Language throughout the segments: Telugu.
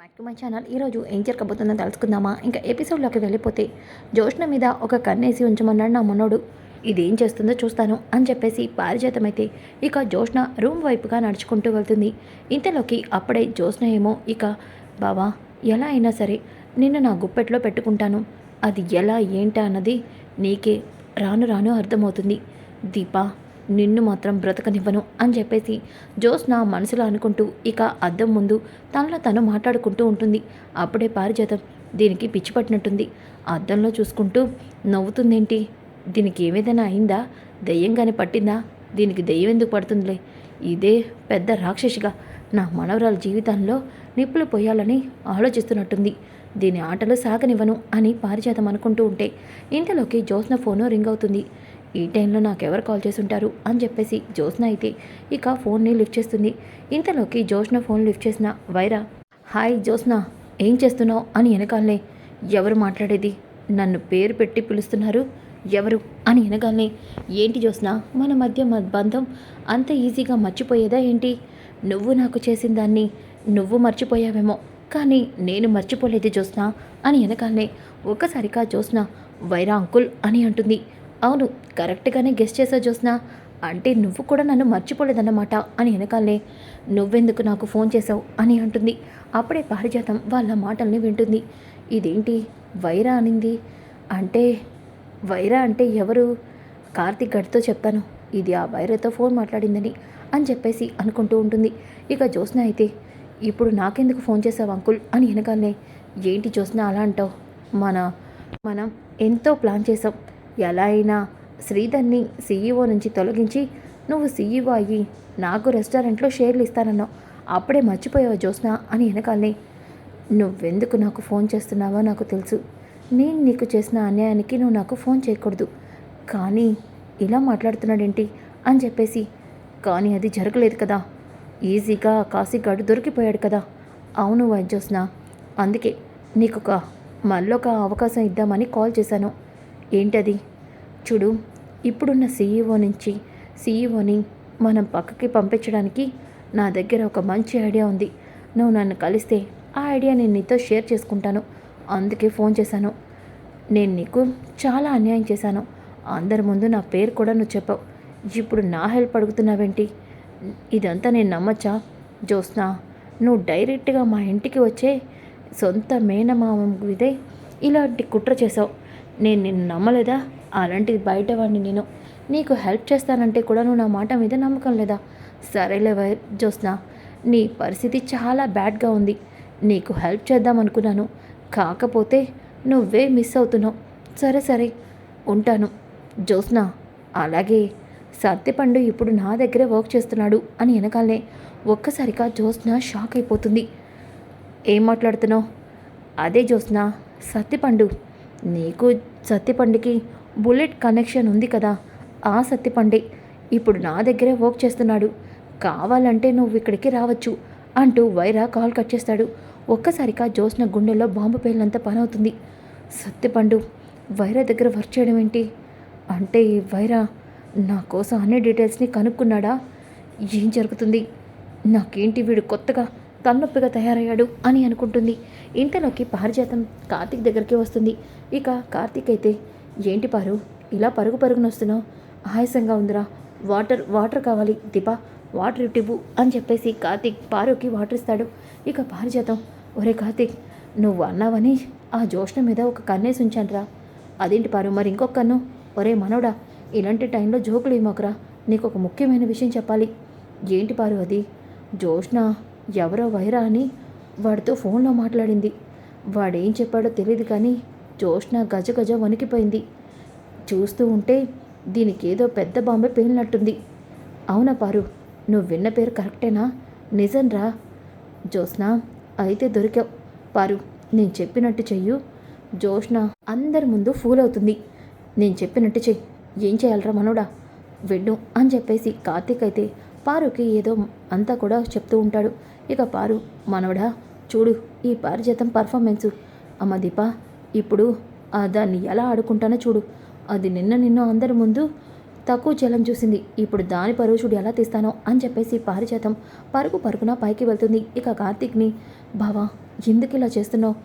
Back to my channel. ఈరోజు ఏం జరగబోతుందో తెలుసుకుందామా? ఇంకా ఎపిసోడ్లోకి వెళ్ళిపోతే జోష్న మీద ఒక కన్నేసి ఉంచమన్నాడు నా మనోడు. ఇదేం చేస్తుందో చూస్తాను అని చెప్పేసి పారిజాతమైతే ఇక జోష్న రూమ్ వైపుగా నడుచుకుంటూ వెళ్తుంది. ఇంతలోకి అప్పుడే జోష్న ఏమో ఇక బావా ఎలా అయినా సరే నిన్ను నా గుప్పెట్లో పెట్టుకుంటాను, అది ఎలా ఏంటా అన్నది నీకే రాను రాను అర్థమవుతుంది దీపా, నిన్ను మాత్రం బ్రతకనివ్వను అని చెప్పేసి జోస్న మనసులో అనుకుంటూ ఇక అద్దం ముందు తనలో తను మాట్లాడుకుంటూ ఉంటుంది. అప్పుడే పారిజాతం దీనికి పిచ్చి పట్టినట్టుంది. అద్దంలో చూసుకుంటూ నవ్వుతుందేంటి, దీనికి ఏమేదైనా అయిందా, దెయ్యంగానే పట్టిందా, దీనికి దెయ్యం ఎందుకు పడుతుందిలే, ఇదే పెద్ద రాక్షసిగా నా మనవరాల జీవితంలో నిప్పులు పోయాలని ఆలోచిస్తున్నట్టుంది, దీని ఆటలు సాగనివ్వను అని పారిజాతం అనుకుంటూ ఉంటే ఇంతలోకి జోస్న ఫోను రింగ్ అవుతుంది. ఈ టైంలో నాకెవరు కాల్ చేసుంటారు అని చెప్పేసి జోస్న అయితే ఇక ఫోన్ని లిఫ్ట్ చేస్తుంది. ఇంతలోకి జోస్న ఫోన్ లిఫ్ట్ చేసిన వైరా, హాయ్ జోస్న, ఏం చేస్తున్నావు అని వెనకాలనే, ఎవరు మాట్లాడేది, నన్ను పేరు పెట్టి పిలుస్తున్నారు ఎవరు అని వెనకాలనే, ఏంటి జోస్న మన మధ్య బంధం అంత ఈజీగా మర్చిపోయేదా ఏంటి, నువ్వు నాకు చేసిన దాన్ని నువ్వు మర్చిపోయావేమో కానీ నేను మర్చిపోలేదు జోస్న అని వెనకాలనే ఒక్కసారిగా జోస్న వైరా అంకుల్ అని అంటుంది. అవును, కరెక్ట్గానే గెస్ట్ చేసావు జోస్నా, అంటే నువ్వు కూడా నన్ను మర్చిపోలేదన్నమాట అని వెనకాలే, నువ్వెందుకు నాకు ఫోన్ చేసావు అని అంటుంది. అప్పుడే పారిజాతం వాళ్ళ మాటల్ని వింటుంది. ఇదేంటి వైరా అనింది, అంటే వైరా అంటే ఎవరు, కార్తీక్ గడితో చెప్పాను ఇది ఆ వైరాతో ఫోన్ మాట్లాడిందని అని చెప్పేసి అనుకుంటూ ఉంటుంది. ఇక జోస్న అయితే, ఇప్పుడు నాకెందుకు ఫోన్ చేసావు అంకుల్ అని వెనకాలే, ఏంటి జోస్న అలా అంటావు, మనం ఎంతో ప్లాన్ చేసాం, ఎలా అయినా శ్రీధర్ని సీఈఓ నుంచి తొలగించి నువ్వు సీఈఓ అయ్యి నాకు రెస్టారెంట్లో షేర్లు ఇస్తానన్నావు, అప్పుడే మర్చిపోయావు జోస్న అని వెనకాలనే, నువ్వెందుకు నాకు ఫోన్ చేస్తున్నావో నాకు తెలుసు, నేను నీకు చేసిన అన్యాయానికి నువ్వు నాకు ఫోన్ చేయకూడదు, కానీ ఇలా మాట్లాడుతున్నాడేంటి అని చెప్పేసి, కానీ అది జరగలేదు కదా, ఈజీగా కాశీగాడు దొరికిపోయాడు కదా. అవును జోస్న, అందుకే నీకొక మళ్ళొక అవకాశం ఇద్దామని కాల్ చేశాను. ఏంటది, చూడు ఇప్పుడున్న సీఈఓని మనం పక్కకి పంపించడానికి నా దగ్గర ఒక మంచి ఐడియా ఉంది, నువ్వు నన్ను కలిస్తే ఆ ఐడియా నేను నీతో షేర్ చేసుకుంటాను, అందుకే ఫోన్ చేశాను. నేను నీకు చాలా అన్యాయం చేశాను, అందరి ముందు నా పేరు కూడా నువ్వు చెప్పావు, ఇప్పుడు నా హెల్ప్ అడుగుతున్నావేంటి, ఇదంతా నేను నమ్మచ్చా జోస్నా, నువ్వు డైరెక్ట్గా మా ఇంటికి వచ్చే సొంత మేనమామ ఇదే ఇలాంటి కుట్ర చేసావు, నేను నిన్ను నమ్మలేదా, అలాంటిది బయటవాడిని నేను, నీకు హెల్ప్ చేస్తానంటే కూడా నువ్వు నా మాట మీద నమ్మకం లేదా, సరేలే జోస్నా, నీ పరిస్థితి చాలా బ్యాడ్గా ఉంది, నీకు హెల్ప్ చేద్దాం అనుకున్నాను, కాకపోతే నువ్వే మిస్ అవుతున్నావు, సరే సరే ఉంటాను జోస్నా. అలాగే సత్యపండు ఇప్పుడు నా దగ్గరే వర్క్ చేస్తున్నాడు అని వెనకాలనే ఒక్కసారిగా జోస్నా షాక్ అయిపోతుంది. ఏం మాట్లాడుతున్నావు, అదే జోస్నా సత్యపండు, నీకు సత్యపండుకి బుల్లెట్ కనెక్షన్ ఉంది కదా, ఆ సత్యపండే ఇప్పుడు నా దగ్గరే వర్క్ చేస్తున్నాడు, కావాలంటే నువ్వు ఇక్కడికి రావచ్చు అంటూ వైరా కాల్ కట్ చేస్తాడు. ఒక్కసారిగా జోస్న గుండెల్లో బాంబు పేలినంత పని అవుతుంది. సత్యపండు వైరా దగ్గర వర్క్ చేయడం ఏంటి, అంటే వైరా నా కోసం అన్ని డీటెయిల్స్ని కనుక్కున్నాడా, ఏం జరుగుతుంది, నాకేంటి వీడు కొత్తగా తలనొప్పిగా తయారయ్యాడు అని అనుకుంటుంది. ఇంతలోకి పారిజాతం కార్తీక్ దగ్గరికి వస్తుంది. ఇక కార్తీక్ అయితే, ఏంటి పారు ఇలా పరుగు పరుగున వస్తున్నావు, ఆయాసంగా ఉందిరా, వాటర్ కావాలి దీపా, వాటర్ ఇవ్వు అని చెప్పేసి కార్తీక్ పారుకి వాటర్ ఇస్తాడు. ఇక పారిజాతం, ఒరే కార్తీక్ నువ్వు అన్నావని ఆ జోష్న మీద ఒక కన్నేసి ఉంచానురా, అదేంటి పారు మరి ఇంకొక కన్ను, ఒరే మనోడా ఇలాంటి టైంలో జోకులు ఏమోకరా, నీకు ఒక ముఖ్యమైన విషయం చెప్పాలి. ఏంటి పారు అది, జోష్న ఎవరో వైరా అని వాడితో ఫోన్లో మాట్లాడింది, వాడేం చెప్పాడో తెలియదు కానీ జోష్న గజ గజ వణికిపోయింది, చూస్తూ ఉంటే దీనికి ఏదో పెద్ద బాంబే పేలినట్టుంది. అవునా పారు, నువ్వు విన్న పేరు కరెక్టేనా, నిజం రా జోస్న, అయితే దొరికావు పారు, నేను చెప్పినట్టు చెయ్యు, జోష్న అందరి ముందు ఫూల్ అవుతుంది, నేను చెప్పినట్టు చెయ్యి, ఏం చేయాలరా మనోడా వెళ్ళు అని చెప్పేసి కార్తీక్ అయితే పారుకి ఏదో అంతా కూడా చెప్తూ ఉంటాడు. ఇక పారు, మనవడా చూడు ఈ పారిజాతం పర్ఫార్మెన్సు, అమ్మ దీప ఇప్పుడు దాన్ని ఎలా ఆడుకుంటానో చూడు, అది నిన్న అందరి ముందు తక్కువ జలం చూసింది, ఇప్పుడు దాని పరువు చూడు ఎలా తీస్తానో అని చెప్పేసి పారిజాతం పరుగున పైకి వెళ్తుంది. ఇక కార్తీక్ని, బావా ఎందుకు ఇలా చేస్తున్నావు?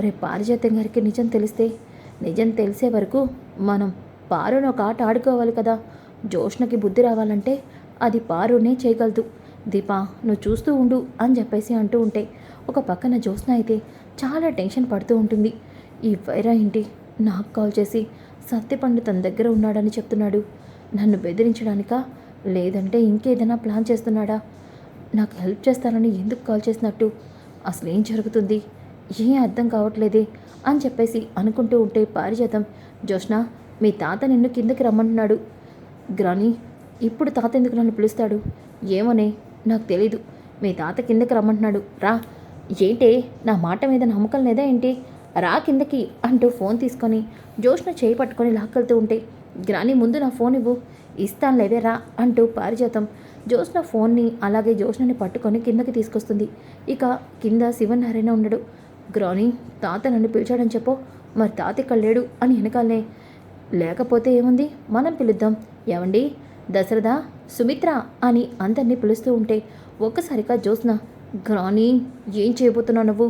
రేపు పారిజాతం గారికి నిజం తెలిసే వరకు మనం పారును ఒక ఆట ఆడుకోవాలి కదా. జోష్నకి బుద్ధి రావాలంటే అది పారునే చేయగలదు. దీపా, నువ్వు చూస్తూ ఉండు అని చెప్పేసి అంటూ ఉంటే ఒక పక్కన జ్యోత్స్న అయితే చాలా టెన్షన్ పడుతూ ఉంటుంది. ఈ వైరా ఏంటి నాకు కాల్ చేసి సత్యపండు తన దగ్గర ఉన్నాడని చెప్తున్నాడు. నన్ను బెదిరించడానికా, లేదంటే ఇంకేదైనా ప్లాన్ చేస్తున్నాడా? నాకు హెల్ప్ చేస్తానని ఎందుకు కాల్ చేసినట్టు? అసలు ఏం జరుగుతుంది? ఏం అర్థం కావట్లేదే అని చెప్పేసి అనుకుంటూ ఉంటే పారిజాతం, జోష్న, మీ తాత నిన్ను కిందకి రమ్మంటున్నాడు. గ్రాని, ఇప్పుడు తాత ఎందుకు నన్ను పిలుస్తాడు? ఏమోనే, నాకు తెలీదు. మీ తాత కిందకి రమ్మంటున్నాడు, రా. ఏంటే, నా మాట మీద నమ్మకం లేదా ఏంటి? రా కిందకి అంటూ ఫోన్ తీసుకొని జోష్న చేయి పట్టుకొని లాక్కెళ్తూ ఉంటే, గ్రాని ముందు నా ఫోన్ ఇవ్వు. ఇస్తానులేవే రా అంటూ పారిజాతం జోష్న ఫోన్ని అలాగే జోష్నని పట్టుకొని కిందకి తీసుకొస్తుంది. ఇక కింద శివనారాయణ ఉండడు. గ్రాని, తాత నన్ను పిలిచాడని చెప్పు. మరి తాత ఇక్కడ లేడు అని వెనకాలనే, లేకపోతే ఏముంది, మనం పిలుద్దాం. ఏమండి, దశరథ, సుమిత్ర అని అందరినీ పిలుస్తూ ఉంటే ఒక్కసారిగా జోత్స్న, గ్రాని, ఏం చేయబోతున్నావు నువ్వు?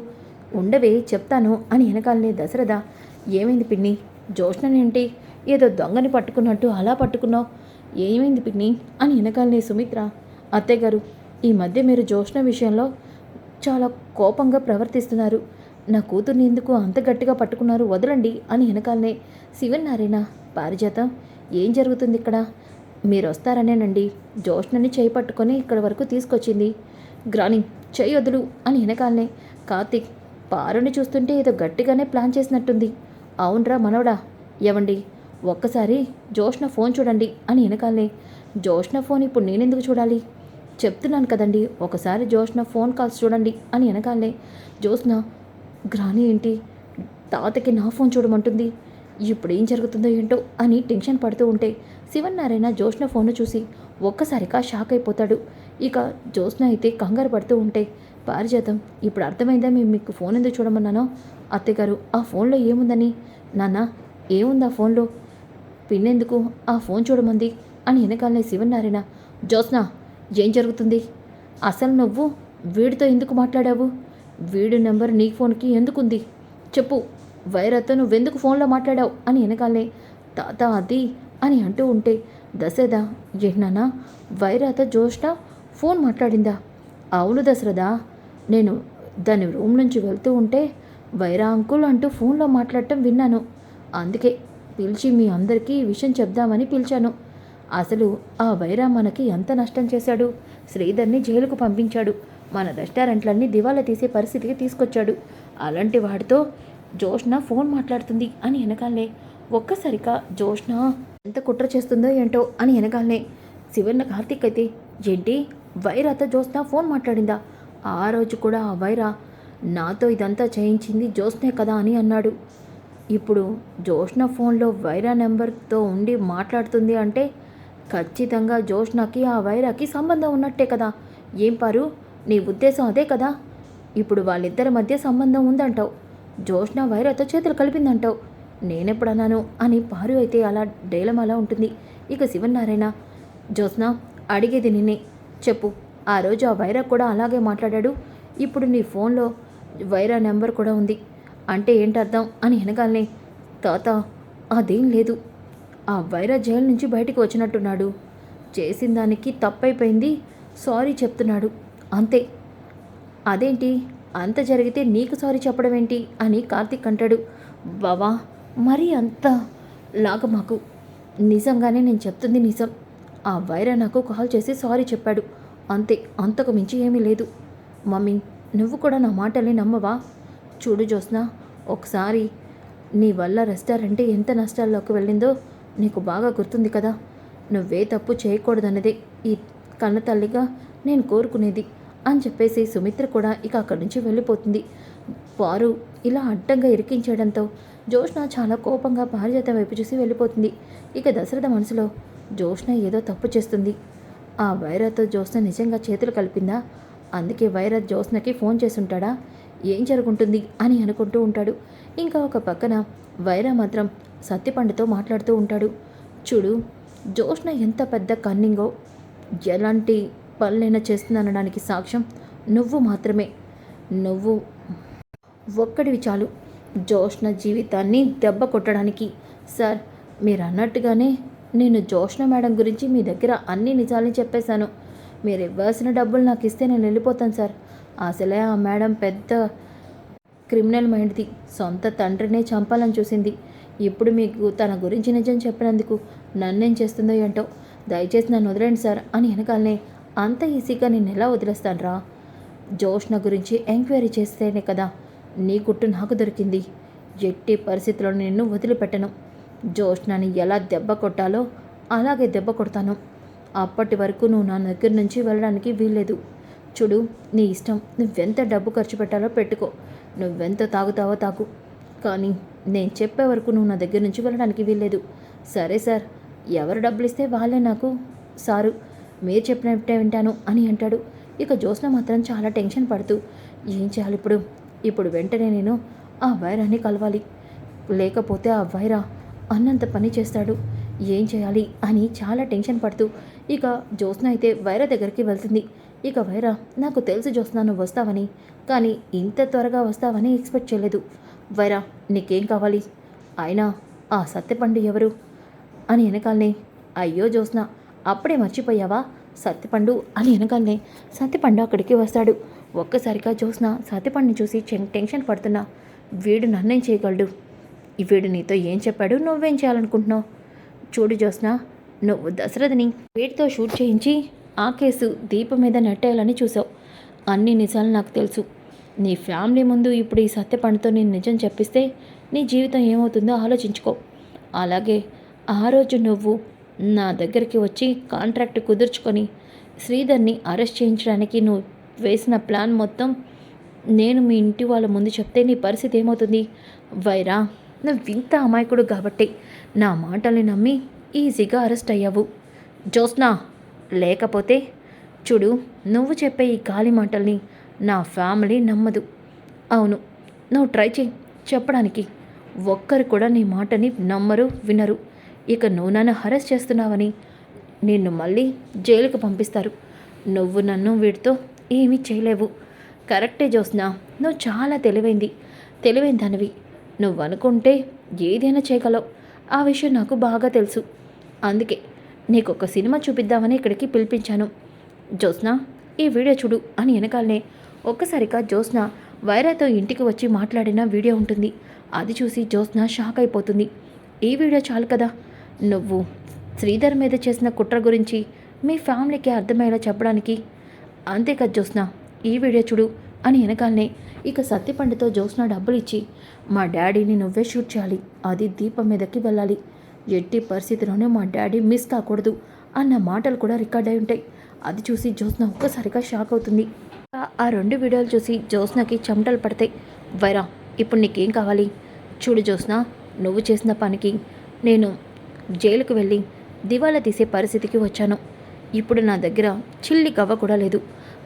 ఉండవే, చెప్తాను అని వెనకాలనే దశరథ, ఏమైంది పిన్ని? జోష్ననేంటి ఏదో దొంగని పట్టుకున్నట్టు అలా పట్టుకున్నావు? ఏమైంది పిన్ని అని వెనకాలనే సుమిత్ర, అత్తయ్యగారు, ఈ మధ్య మీరు జోష్న విషయంలో చాలా కోపంగా ప్రవర్తిస్తున్నారు. నా కూతుర్ని ఎందుకు అంత గట్టిగా పట్టుకున్నారు? వదలండి అని వెనకాలనే శివనారాయణ, పారిజాతం, ఏం జరుగుతుంది ఇక్కడ? మీరు వస్తారనేనండి జోష్నని చేయి పట్టుకొని ఇక్కడి వరకు తీసుకొచ్చింది. గ్రాని, చెయ్యి వదులు అని వెనకాలనే కార్తీక్, పారుని చూస్తుంటే ఏదో గట్టిగానే ప్లాన్ చేసినట్టుంది. అవునరా మనవడా. ఏవండి, ఒక్కసారి జోష్న ఫోన్ చూడండి అని వెనకాలనే, జోష్న ఫోన్ ఇప్పుడు నేనెందుకు చూడాలి? చెప్తున్నాను కదండి, ఒకసారి జోష్న ఫోన్ కాల్స్ చూడండి అని వెనకాలనే జోష్న, గ్రాని ఏంటి తాతకి నా ఫోన్ చూడమంటుంది? ఇప్పుడు ఏం జరుగుతుందో ఏంటో అని టెన్షన్ పడుతూ ఉంటే శివనారాయణ జోష్న ఫోన్ను చూసి ఒక్కసారిగా షాక్ అయిపోతాడు. ఇక జోష్న అయితే కంగారు పడుతూ ఉంటే, పారిజాతం, ఇప్పుడు అర్థమైందా మేము మీకు ఫోన్ ఎందుకు చూడమన్నానో? అత్తగారు, ఆ ఫోన్లో ఏముందని? నాన్న, ఏముంది ఆ ఫోన్లో? పిన్నెందుకు ఆ ఫోన్ చూడమంది అని వెనకాలనే శివనారాయణ, జోష్న, ఏం జరుగుతుంది? అసలు నువ్వు వీడితో ఎందుకు మాట్లాడావు? వీడి నెంబర్ నీ ఫోన్కి ఎందుకుంది? చెప్పు. వైరతో నువ్వెందుకు ఫోన్లో మాట్లాడావు అని వెనకాలనే, తాత అది అని అంటూ ఉంటే దశరథ, ఏంటన్నా, వైరాత జోష్న ఫోన్ మాట్లాడిందా? అవును దశరథ, నేను దాని రూమ్ నుంచి వెళ్తూ ఉంటే వైరా అంకుల్ అంటూ ఫోన్లో మాట్లాడటం విన్నాను. అందుకే పిలిచి మీ అందరికీ ఈ విషయం చెప్దామని పిలిచాను. అసలు ఆ వైరా మనకి ఎంత నష్టం చేశాడు? శ్రీధర్ని జైలుకు పంపించాడు. మన రెస్టారెంట్లన్నీ దివాలా తీసే పరిస్థితికి తీసుకొచ్చాడు. అలాంటి వాడితో జోష్న ఫోన్ మాట్లాడుతుంది అని వెనకాలనే ఒక్కసారిగా జోష్న ఎంత కుట్ర చేస్తుందో ఏంటో అని వెనకాలనే శివన్న కార్తీక్ అయితే, ఏంటి వైరాతో జోష్న ఫోన్ మాట్లాడిందా? ఆ రోజు కూడా ఆ వైరా నాతో ఇదంతా చేయించింది జోష్నే కదా అని అన్నాడు. ఇప్పుడు జోష్న ఫోన్లో వైరా నెంబర్తో ఉండి మాట్లాడుతుంది అంటే ఖచ్చితంగా జోష్నకి ఆ వైరాకి సంబంధం ఉన్నట్టే కదా. ఏం పారు, నీ ఉద్దేశం అదే కదా? ఇప్పుడు వాళ్ళిద్దరి మధ్య సంబంధం ఉందంటావు. జోష్న వైరాతో చేతులు కలిపిందంటావు. నేనెప్పుడన్నాను అని పారు అయితే అలా డైలమాలా ఉంటుంది. ఇక శివనారాయణ, జోష్న, అడిగేది నిన్నే, చెప్పు. ఆ రోజు ఆ వైరా కూడా అలాగే మాట్లాడాడు. ఇప్పుడు నీ ఫోన్లో వైరా నెంబర్ కూడా ఉంది అంటే ఏంటర్థం అని వెనకాలనే, తాత, అదేం లేదు. ఆ వైరా జైలు నుంచి బయటికి వచ్చినట్టున్నాడు. చేసిన దానికి తప్పైపోయింది, సారీ చెప్తున్నాడు, అంతే. అదేంటి, అంత జరిగితే నీకు సారీ చెప్పడం ఏంటి అని కార్తీక్ అంటాడు. బావా, మరీ అంత లాగా మాకు. నిజంగానే నేను చెప్తుంది నిజం. ఆ వైరా నాకు కాల్ చేసి సారీ చెప్పాడు, అంతే. అంతకు మించి ఏమీ లేదు. మమ్మీ, నువ్వు కూడా నా మాటల్ని నమ్మవా? చూడు జోష్న, ఒకసారి నీ వల్ల రెస్టారెంట్ ఎంత నష్టాల్లోకి వెళ్ళిందో నీకు బాగా గుర్తుంది కదా. నువ్వే తప్పు చేయకూడదన్నదే ఈ కన్న తల్లిగా నేను కోరుకునేది అని చెప్పేసి సుమిత్ర కూడా ఇక అక్కడి నుంచి వెళ్ళిపోతుంది. వారు ఇలా అడ్డంగా ఇరికించడంతో జోష్న చాలా కోపంగా పారిజాతం వైపు చూసి వెళ్ళిపోతుంది. ఇక దశరథ మనసులో, జోష్న ఏదో తప్పు చేస్తుంది. ఆ వైరాతో జోష్న నిజంగా చేతులు కలిపిందా? అందుకే వైరా జోష్నకి ఫోన్ చేసుంటాడా? ఏం జరుగుంటుంది అని అనుకుంటూ ఉంటాడు. ఇంకా ఒక పక్కన వైరా మాత్రం సత్యపండుతో మాట్లాడుతూ ఉంటాడు. చూడు, జోష్న ఎంత పెద్ద కన్నింగో, ఎలాంటి పనులైనా చేస్తుందనడానికి సాక్ష్యం నువ్వు మాత్రమే. నువ్వు ఒక్కడివి చాలు జోష్న జీవితాన్ని దెబ్బ కొట్టడానికి. సార్, మీరు అన్నట్టుగానే నేను జోష్న మేడం గురించి మీ దగ్గర అన్ని నిజాలని చెప్పేశాను. మీరు ఇవ్వాల్సిన డబ్బులు నాకు ఇస్తే నేను వెళ్ళిపోతాను సార్. అసలే ఆ మేడం పెద్ద క్రిమినల్ మైండ్ది. సొంత తండ్రినే చంపాలని చూసింది. ఇప్పుడు మీకు తన గురించి నిజం చెప్పినందుకు నన్నేం చేస్తుందో ఏంటో. దయచేసి నన్ను వదిలేండి సార్ అని వెనకాలనే, అంత ఈజీగా నేను ఎలా వదిలేస్తాను రా? జోష్న గురించి ఎంక్వైరీ చేస్తేనే కదా నీ గుట్టు నాకు దొరికింది. ఎట్టి పరిస్థితుల్లో నిన్ను వదిలిపెట్టను. జోష్నని ఎలా దెబ్బ కొట్టాలో అలాగే దెబ్బ కొడతాను. అప్పటి వరకు నువ్వు నా దగ్గర నుంచి వెళ్ళడానికి వీల్లేదు. చూడు, నీ ఇష్టం. నువ్వెంత డబ్బు ఖర్చు పెట్టాలో పెట్టుకో. నువ్వెంత తాగుతావో తాగు. కానీ నేను చెప్పే వరకు నువ్వు నా దగ్గర నుంచి వెళ్ళడానికి వీల్లేదు. సరే సార్, ఎవరు డబ్బులు ఇస్తే వాళ్ళే నాకు సారు. మీరు చెప్పినట్టే వింటాను అని అంటాడు. ఇక జ్యోత్స్న మాత్రం చాలా టెన్షన్ పడుతూ, ఏం చేయాలి ఇప్పుడు? ఇప్పుడు వెంటనే నేను ఆ వైరాన్ని కలవాలి. లేకపోతే ఆ వైరా అన్నంత పని చేస్తాడు. ఏం చేయాలి అని చాలా టెన్షన్ పడుతూ ఇక జ్యోత్స్న అయితే వైరా దగ్గరికి వెళ్తుంది. ఇక వైరా, నాకు తెలుసు జ్యోత్స్న నువ్వు వస్తావని, కానీ ఇంత త్వరగా వస్తావని ఎక్స్పెక్ట్ చేయలేదు. వైరా, నీకేం కావాలి? అయినా ఆ సత్యపండు ఎవరు అని వెనకాలనే, అయ్యో జ్యోత్స్న, అప్పుడే మర్చిపోయావా? సత్యపండు అని వెనకాలనే సత్యపండు అక్కడికి వస్తాడు. ఒక్కసారిగా జ్యోత్స్న సత్యపండుని చూసి టెన్షన్ పడుతున్నా, వీడు నన్నేం చేయగలడు? వీడు నీతో ఏం చెప్పాడు? నువ్వేం చేయాలనుకుంటున్నావు? చూడు జ్యోత్స్న, నువ్వు దశరథని వీటితో షూట్ చేయించి ఆ కేసు దీప మీద నెట్టేయాలని చూసావు. అన్ని నిజాలు నాకు తెలుసు. నీ ఫ్యామిలీ ముందు ఇప్పుడు ఈ సత్యపండుతో నేను నిజం చెప్పిస్తే నీ జీవితం ఏమవుతుందో ఆలోచించుకో. అలాగే ఆ రోజు నువ్వు నా దగ్గరికి వచ్చి కాంట్రాక్ట్ కుదుర్చుకొని శ్రీధర్ని అరెస్ట్ చేయించడానికి నువ్వు వేసిన ప్లాన్ మొత్తం నేను మీ ఇంటి వాళ్ళ ముందు చెప్తే నీ పరిస్థితి ఏమవుతుంది? వైరా, నువ్వు ఇంత అమాయకుడు కాబట్టి నా మాటల్ని నమ్మి ఈజీగా అరెస్ట్ అయ్యావు. జ్యోత్స్న, లేకపోతే చూడు, నువ్వు చెప్పే ఈ గాలి మాటల్ని నా ఫ్యామిలీ నమ్మదు. అవును, నువ్వు ట్రై చేయి చెప్పడానికి. ఒక్కరు కూడా నీ మాటని నమ్మరు, వినరు. ఇక నువ్వు నన్ను అరెస్ట్ చేస్తున్నావని నిన్ను మళ్ళీ జైలుకు పంపిస్తారు. నువ్వు నన్ను వీడితో ఏమీ చేయలేవు. కరెక్టే జ్యోత్స్న, నువ్వు చాలా తెలివైన దానివి. నువ్వు అనుకుంటే ఏదైనా చేయగలవు. ఆ విషయం నాకు బాగా తెలుసు. అందుకే నీకు ఒక సినిమా చూపిద్దామని ఇక్కడికి పిలిపించాను. జ్యోత్స్న, ఈ వీడియో చూడు అని వెనకాలనే ఒక్కసారిగా జ్యోత్స్న వైరాతో ఇంటికి వచ్చి మాట్లాడిన వీడియో ఉంటుంది. అది చూసి జ్యోత్స్న షాక్ అయిపోతుంది. ఈ వీడియో చాలు కదా నువ్వు శ్రీధర్ మీద చేసిన కుట్ర గురించి మీ ఫ్యామిలీకి అర్థమయ్యేలా చెప్పడానికి. అంతేకాదు జ్యోత్స్న, ఈ వీడియో చూడు అని వెనకాలనే ఇక సత్యపండుతో జ్యోత్స్న డబ్బులు ఇచ్చి, మా డాడీని నువ్వే షూట్ చేయాలి, అది దీపం మీదకి వెళ్ళాలి, ఎట్టి పరిస్థితిలోనే మా డాడీ మిస్ కాకూడదు అన్న మాటలు కూడా రికార్డ్ అయి ఉంటాయి. అది చూసి జ్యోత్స్న ఒక్కసారిగా షాక్ అవుతుంది. ఆ 2 వీడియోలు చూసి జ్యోత్స్నకి చెమటలు పడతాయి. వైరా, ఇప్పుడు నీకేం కావాలి? చూడు జ్యోత్స్న, నువ్వు చేసిన పనికి నేను జైలుకు వెళ్ళి దివాలా తీసే పరిస్థితికి వచ్చాను. ఇప్పుడు నా దగ్గర చిల్లి గవ్వ కూడా లేదు.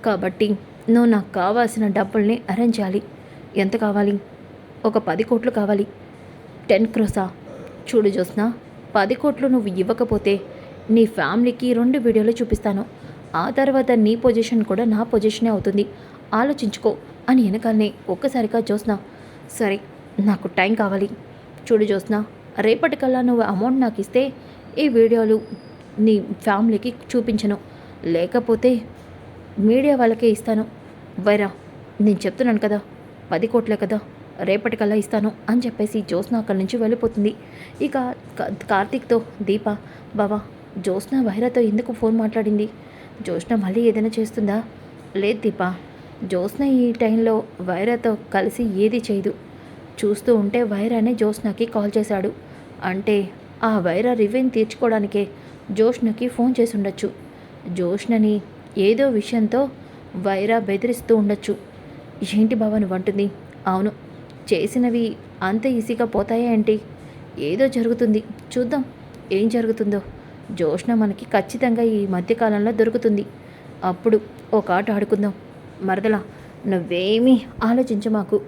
కాబట్టి నువ్వు నాకు కావాల్సిన డబ్బుల్ని అరేంజ్ చేయాలి. ఎంత కావాలి? ఒక 10 కోట్లు కావాలి. 10 క్రోసా? చూడు జ్యోత్స్న, 10 కోట్లు నువ్వు ఇవ్వకపోతే నీ ఫ్యామిలీకి 2 వీడియోలు చూపిస్తాను. ఆ తర్వాత నీ పొజిషన్ కూడా నా పొజిషనే అవుతుంది. ఆలోచించుకో అని వెనకాలనే ఒక్కసారిగా జ్యోత్స్న, సరే నాకు టైం కావాలి. చూడు జ్యోత్స్న, రేపటికల్లా నువ్వు అమౌంట్ నాకు ఇస్తే ఈ వీడియోలు నీ ఫ్యామిలీకి చూపించను, లేకపోతే మీడియా వాళ్ళకే ఇస్తాను. వైరా, నేను చెప్తున్నాను కదా, 10 కోట్లే కదా, రేపటికల్లా ఇస్తాను అని చెప్పేసి జ్యోత్స్న అక్కడి నుంచి వెళ్ళిపోతుంది. ఇక కార్తీక్తో దీప, బావా, జ్యోత్స్న వైరాతో ఎందుకు ఫోన్ మాట్లాడింది? జ్యోత్స్న మళ్ళీ ఏదైనా చేస్తుందా? లేదు దీప, జ్యోత్స్న ఈ టైంలో వైరాతో కలిసి ఏది చేయదు. చూస్తూ ఉంటే వైరానే జ్యోత్స్నకి కాల్ చేశాడు. అంటే ఆ వైరా రివెంజ్ తీర్చుకోవడానికే జ్యోత్స్నకి ఫోన్ చేసి ఉండొచ్చు. జ్యోత్స్నని ఏదో విషయంతో వైరా బెదిరిస్తూ ఉండొచ్చు. ఏంటి బావ నువ్వంటుంది? అవును, చేసినవి అంత ఈజీగా పోతాయా ఏంటి? ఏదో జరుగుతుంది, చూద్దాం ఏం జరుగుతుందో. జ్యోత్స్న మనకి ఖచ్చితంగా ఈ మధ్యకాలంలో దొరుకుతుంది. అప్పుడు ఒక ఆట ఆడుకుందాం. మరదలా, నువ్వేమీ ఆలోచించమాకు.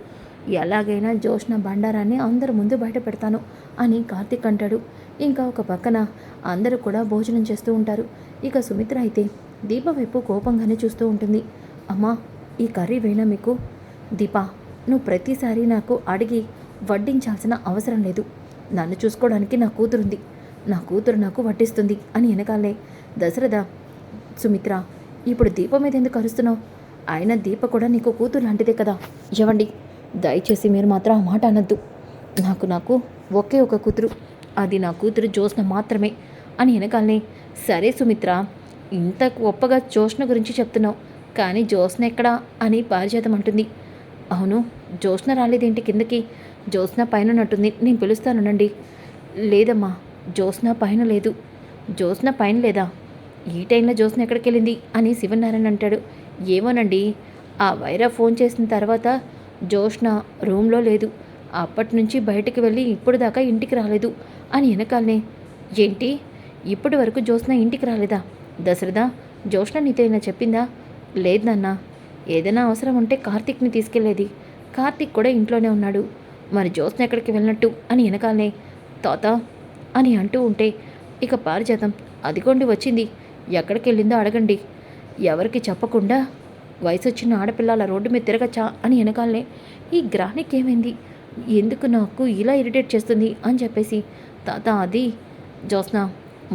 ఎలాగైనా జ్యోత్స్న బండారాన్ని అందరి ముందు బయట పెడతాను అని కార్తీక్ అంటాడు. ఇంకా ఒక పక్కన అందరూ కూడా భోజనం చేస్తూ ఉంటారు. ఇక సుమిత్ర అయితే దీప వైపు కోపంగానే చూస్తూ ఉంటుంది. అమ్మా, ఈ కర్రీ వేణా మీకు? దీప, నువ్వు ప్రతిసారి నాకు అడిగి వడ్డించాల్సిన అవసరం లేదు. నన్ను చూసుకోవడానికి నా కూతురుంది. నా కూతురు నాకు వడ్డిస్తుంది అని వెనకాలే దశరథ, సుమిత్ర ఇప్పుడు దీప మీద ఎందుకు అరుస్తున్నావు? ఆయన దీప కూడా నీకు కూతురు లాంటిదే కదా. ఇవ్వండి, దయచేసి మీరు మాత్రం ఆ మాట అనద్దు. నాకు ఒకే ఒక కూతురు, అది నా కూతురు జ్యోత్స్న మాత్రమే అని వెనకాలనే. సరే సుమిత్ర, ఇంత గొప్పగా జ్యోత్స్న గురించి చెప్తున్నావు, కానీ జ్యోత్స్న ఎక్కడా అని పారిజాతం అంటుంది. అవును, జ్యోత్స్న రాలేదేంటి కిందకి? జ్యోత్స్న పైన ఉన్నట్టుంది, నేను పిలుస్తానునండి. లేదమ్మా, జ్యోత్స్న పైన లేదు. జ్యోత్స్న పైన లేదా? ఈ టైంలో జ్యోత్స్న ఎక్కడికి వెళ్ళింది అని శివనారాయణ అంటాడు. ఏమోనండి, ఆ వైరా ఫోన్ చేసిన తర్వాత జ్యోత్స్న రూమ్లో లేదు. అప్పటి నుంచి బయటికి వెళ్ళి ఇప్పుడు దాకా ఇంటికి రాలేదు అని వెనకాలనే. ఏంటి, ఇప్పటి వరకు జ్యోత్స్న ఇంటికి రాలేదా? దశరథ, జ్యోత్స్న నీతో ఏమైనా చెప్పిందా? లేదు నాన్న, ఏదైనా అవసరం ఉంటే కార్తీక్ని తీసుకెళ్లేది. కార్తీక్ కూడా ఇంట్లోనే ఉన్నాడు. మరి జ్యోత్స్న ఎక్కడికి వెళ్ళినట్టు అని వెనకాలనే. తాత అని అంటూ ఉంటే ఇక పారిజాతం, అదిగోండి వచ్చింది, ఎక్కడికి వెళ్ళిందో అడగండి. ఎవరికి చెప్పకుండా వయసు వచ్చిన ఆడపిల్లల రోడ్డు మీద తిరగచ్చా అని వెనకాలనే. ఈ గ్రానికి ఏమైంది, ఎందుకు నాకు ఇలా ఇరిటేట్ చేస్తుంది అని చెప్పేసి, తాత అది జ్యోత్స్న,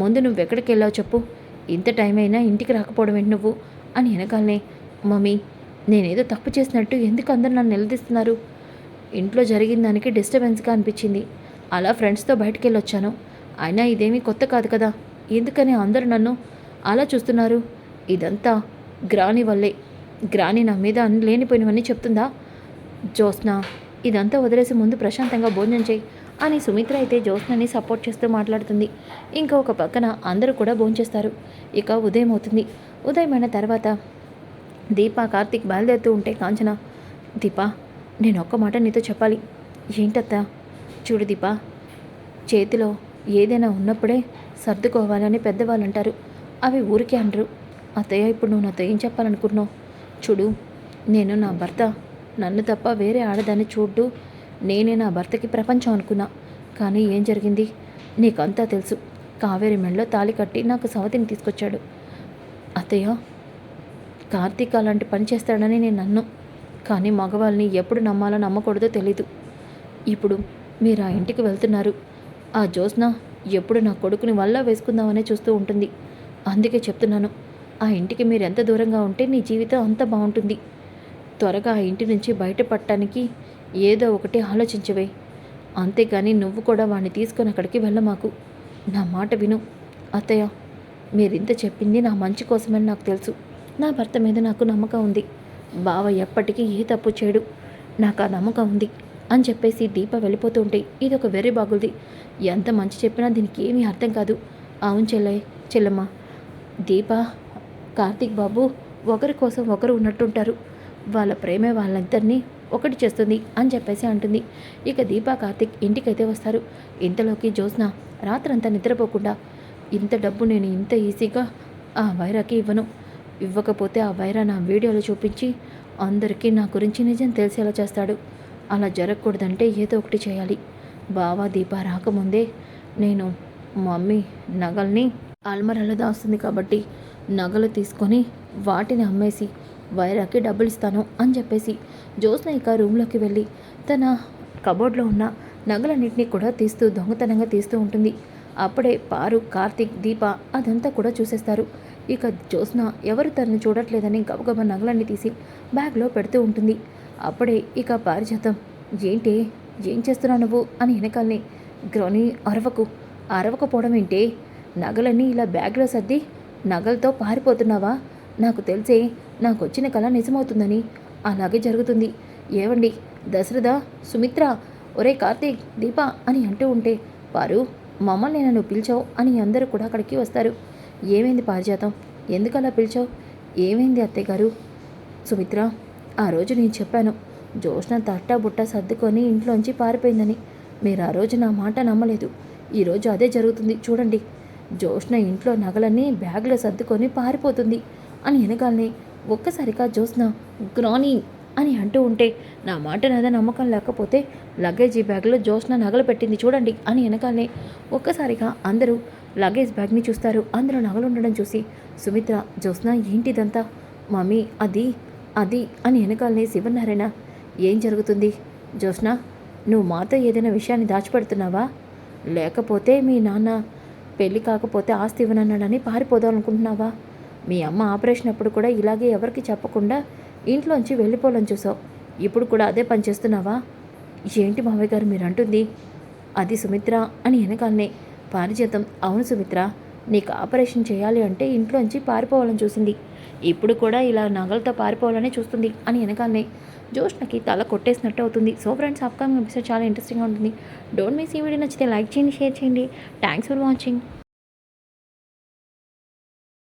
ముందు నువ్వు ఎక్కడికి వెళ్ళావు చెప్పు, ఇంత టైం అయినా ఇంటికి రాకపోవడం ఏంటి నువ్వు అని వెనకాలనే. మమ్మీ, నేనేదో తప్పు చేసినట్టు ఎందుకు అందరు నన్ను నిలదీస్తున్నారు? ఇంట్లో జరిగిన దానికి డిస్టర్బెన్స్గా అనిపించింది, అలా ఫ్రెండ్స్తో బయటికి వెళ్ళొచ్చాను. అయినా ఇదేమీ కొత్త కాదు కదా, ఎందుకని అందరూ నన్ను అలా చూస్తున్నారు? ఇదంతా గ్రాని వల్లే. గ్రాని నా మీద అన్ని లేనిపోయినవన్నీ చెప్తుందా? జ్యోత్స్న, ఇదంతా వదిలేసి ముందు ప్రశాంతంగా భోజనం చేయి అని సుమిత్ర అయితే జ్యోత్స్నని సపోర్ట్ చేస్తూ మాట్లాడుతుంది. ఇంకా ఒక పక్కన అందరూ కూడా భోంచేస్తారు. ఇక ఉదయం అవుతుంది. ఉదయమైన తర్వాత దీప, కార్తీక్ బయలుదేరుతూ ఉంటే కాంచన, దీప, నేను ఒక్క మాట నీతో చెప్పాలి. ఏంటత్తా? చూడు దీప, చేతిలో ఏదైనా ఉన్నప్పుడే సర్దుకోవాలని పెద్దవాళ్ళు అంటారు, అవి ఊరికే అనరు. అత్తయ్య, ఇప్పుడు నువ్వు నాతో ఏం చెప్పాలనుకుంటున్నావు? చూడు, నేను నా భర్త నన్ను తప్ప వేరే ఆడదాన్ని చూడ్డు, నేనే నా భర్తకి ప్రపంచం అనుకున్నా. కానీ ఏం జరిగింది నీకంతా తెలుసు. కావేరి మెడలో తాళి కట్టి నాకు సవతిని తీసుకొచ్చాడు. అత్తయ్య, కార్తీక్ అలాంటి పని చేస్తాడని నేను నన్ను, కానీ మగవాళ్ళని ఎప్పుడు నమ్మాలో నమ్మకూడదో తెలీదు. ఇప్పుడు మీరు ఆ ఇంటికి వెళ్తున్నారు. ఆ జ్యోత్స్న ఎప్పుడు నా కొడుకుని వల్ల వేసుకుందామనే చూస్తూ ఉంటుంది. అందుకే చెప్తున్నాను, ఆ ఇంటికి మీరు ఎంత దూరంగా ఉంటే నీ జీవితం అంత బాగుంటుంది. త్వరగా ఆ ఇంటి నుంచి బయటపడటానికి ఏదో ఒకటి ఆలోచించవే. అంతేగాని నువ్వు కూడా వాడిని తీసుకొని అక్కడికి వెళ్ళమాకు. నా మాట విను. అత్తయ్య, మీరింత చెప్పింది నా మంచి కోసమని నాకు తెలుసు. నా భర్త మీద నాకు నమ్మకం ఉంది. బావ ఎప్పటికీ ఏ తప్పు చేయడు, నాకు ఆ నమ్మకం ఉంది అని చెప్పేసి దీప వెళ్ళిపోతూ ఉంటే ఇది ఒక వెర్రి బాగుంది. ఎంత మంచి చెప్పినా దీనికి ఏమీ అర్థం కాదు. అవును చెల్లమ్మ, దీప, కార్తీక్ బాబు ఒకరి కోసం ఒకరు ఉన్నట్టుంటారు. వాళ్ళ ప్రేమే వాళ్ళిద్దరినీ ఒకటి చేస్తుంది అని చెప్పేసి అంటుంది. ఇక దీప, కార్తీక్ ఇంటికైతే వస్తారు. ఇంతలోకి జ్యోత్స్న రాత్రంతా నిద్రపోకుండా, ఇంత డబ్బు నేను ఇంత ఈజీగా ఆ వైరాకి ఇవ్వను. ఇవ్వకపోతే ఆ వైరా నా వీడియోలు చూపించి అందరికీ నా గురించి నిజం తెలిసేలా చేస్తాడు. అలా జరగకూడదంటే ఏదో ఒకటి చేయాలి. బావ దీప రాకముందే నేను మమ్మీ నగల్ని అల్మరాలో దాస్తుంది కాబట్టి నగలు తీసుకొని వాటిని అమ్మేసి వైరాకి డబ్బులు ఇస్తాను అని చెప్పేసి జ్యోత్స్న ఇక రూమ్లోకి వెళ్ళి తన కబోర్డ్లో ఉన్న నగలన్నింటినీ కూడా దొంగతనంగా తీస్తూ ఉంటుంది. అప్పుడే పారు, కార్తీక్, దీప అదంతా కూడా చూసేస్తారు. ఇక జ్యోత్స్న ఎవరు తనని చూడట్లేదని గబగబా నగలన్నీ తీసి బ్యాగ్లో పెడుతూ ఉంటుంది. అప్పుడే ఇక పారిజాతం, ఏంటి, ఏం చేస్తున్నావు నువ్వు అని వెనకాలని. గ్రోని, అరవకపోవడం ఏంటి? నగలన్నీ ఇలా బ్యాగ్లో సర్ది నగలతో పారిపోతున్నావా? నాకు తెలిసే నాకు వచ్చిన కళ నిజమవుతుందని. అలాగే జరుగుతుంది. ఏవండి, దశరథ, సుమిత్ర, ఒరే కార్తీక్, దీప అని అంటూ ఉంటే, పారు, మమ్మల్ని నన్ను పిలిచావు అని అందరూ కూడా అక్కడికి వస్తారు. ఏమైంది పారిజాతం, ఎందుకు అలా పిలిచావు? ఏమైంది అత్తయ్య గారు? సుమిత్ర, ఆ రోజు నేను చెప్పాను, జ్యోత్స్న తట్టా బుట్ట సర్దుకొని ఇంట్లోంచి పారిపోయిందని. మీరు ఆ రోజు నా మాట నమ్మలేదు. ఈరోజు అదే జరుగుతుంది చూడండి. జ్యోత్స్న ఇంట్లో నగలన్నీ బ్యాగ్లో సర్దుకొని పారిపోతుంది అని వెనకాలనే ఒక్కసారిగా జ్యోత్స్న గ్రాని అని అంటూ ఉంటే, నా మాట నాదా నమ్మకం లేకపోతే లగేజీ బ్యాగ్లో జ్యోత్స్న నగలు పెట్టింది చూడండి అని వెనకాలనే ఒక్కసారిగా అందరూ లగేజ్ బ్యాగ్ని చూస్తారు. అందులో నగలు ఉండడం చూసి సుమిత్ర, జ్యోత్స్న ఏంటిదంతా? మమ్మీ, అది అని వెనకాలనే శివనారాయణ, ఏం జరుగుతుంది? జ్యోత్స్న, నువ్వు మాతో ఏదైనా విషయాన్ని దాచిపెడుతున్నావా? లేకపోతే మీ నాన్న పెళ్ళి కాకపోతే ఆస్తి ఇవ్వనన్నాడని పారిపోదాం అనుకుంటున్నావా? మీ అమ్మ ఆపరేషన్ అప్పుడు కూడా ఇలాగే ఎవరికి చెప్పకుండా ఇంట్లోంచి వెళ్ళిపోవాలని చూసావు. ఇప్పుడు కూడా అదే పని చేస్తున్నావా? ఏంటి మావయ్య గారు మీరు అంటుంది? అది సుమిత్ర అని వెనకాలనే పారిజాతం, అవును సుమిత్ర, నీకు ఆపరేషన్ చేయాలి అంటే ఇంట్లోంచి పారిపోవాలని చూసింది. ఇప్పుడు కూడా ఇలా నగలతో పారిపోవాలని చూస్తుంది అని వెనకాలనే జోష్నకి తల కొట్టేసినట్టు అవుతుంది. సో ఫ్రెండ్స్, అప్కమింగ్ ఎపిసోడ్ చాలా ఇంట్రెస్టింగ్గా ఉంటుంది. డోంట్ మిస్ ఈ వీడియో. నచ్చితే లైక్ చేయండి, షేర్ చేయండి. Thanks for watching.